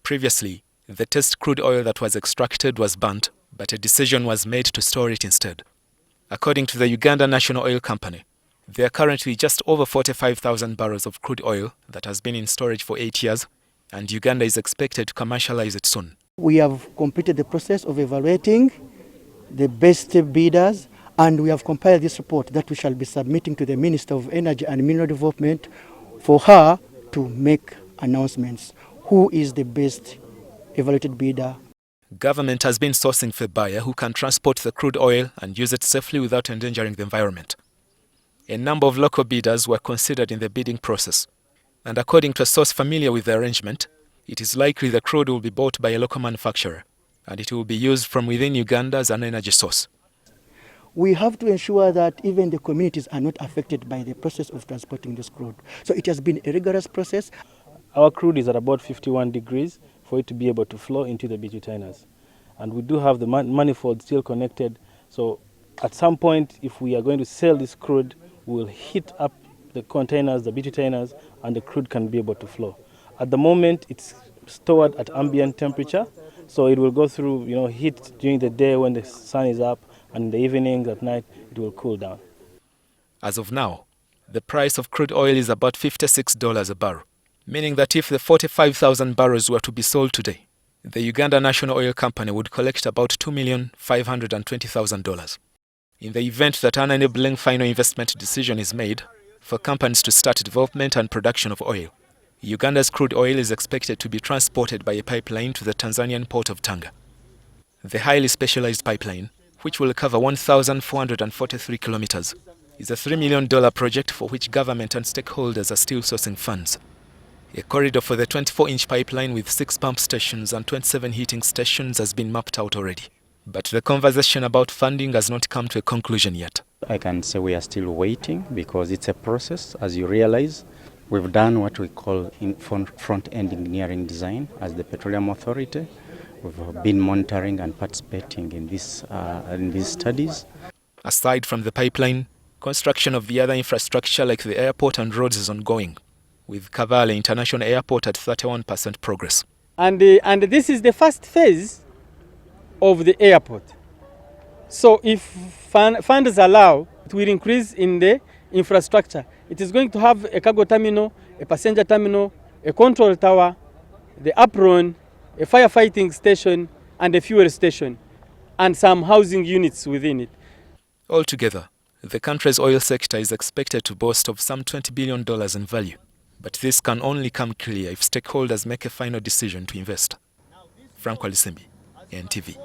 Previously, the test crude oil that was extracted was burnt, but a decision was made to store it instead. According to the Uganda National Oil Company, there are currently just over 45,000 barrels of crude oil that has been in storage for 8 years, and Uganda is expected to commercialize it soon. We have completed the process of evaluating the best bidders, and we have compiled this report that we shall be submitting to the Minister of Energy and Mineral Development for her to make announcements. Who is the best evaluated bidder? Government has been sourcing for a buyer who can transport the crude oil and use it safely without endangering the environment. A number of local bidders were considered in the bidding process, and according to a source familiar with the arrangement, it is likely the crude will be bought by a local manufacturer, and it will be used from within Uganda as an energy source. We have to ensure that even the communities are not affected by the process of transporting this crude. So it has been a rigorous process. Our crude is at about 51 degrees for it to be able to flow into the bituminous. And we do have the manifold still connected. So at some point, if we are going to sell this crude, we will heat up the containers, the bituminous, and the crude can be able to flow. At the moment, it's stored at ambient temperature. So it will go through, heat during the day when the sun is up, and in the evenings at night, it will cool down. As of now, the price of crude oil is about $56 a barrel, meaning that if the 45,000 barrels were to be sold today, the Uganda National Oil Company would collect about $2,520,000. In the event that an enabling final investment decision is made for companies to start development and production of oil, Uganda's crude oil is expected to be transported by a pipeline to the Tanzanian port of Tanga. The highly specialized pipeline, which will cover 1,443 kilometers, is a $3 million project for which government and stakeholders are still sourcing funds. A corridor for the 24-inch pipeline with 6 pump stations and 27 heating stations has been mapped out already. But the conversation about funding has not come to a conclusion yet. I can say we are still waiting because it's a process. As you realize, we've done what we call front-end engineering design as the Petroleum Authority. We've been monitoring and participating in these studies. Aside from the pipeline, construction of the other infrastructure like the airport and roads is ongoing, with Kasemene International Airport at 31% progress. And this is the first phase of the airport. So if funds allow, it will increase in the infrastructure. It is going to have a cargo terminal, a passenger terminal, a control tower, the apron, a firefighting station, and a fuel station, and some housing units within it. Altogether, the country's oil sector is expected to boast of some $20 billion in value. But this can only come clear if stakeholders make a final decision to invest. Frank Walisimbi, NTV.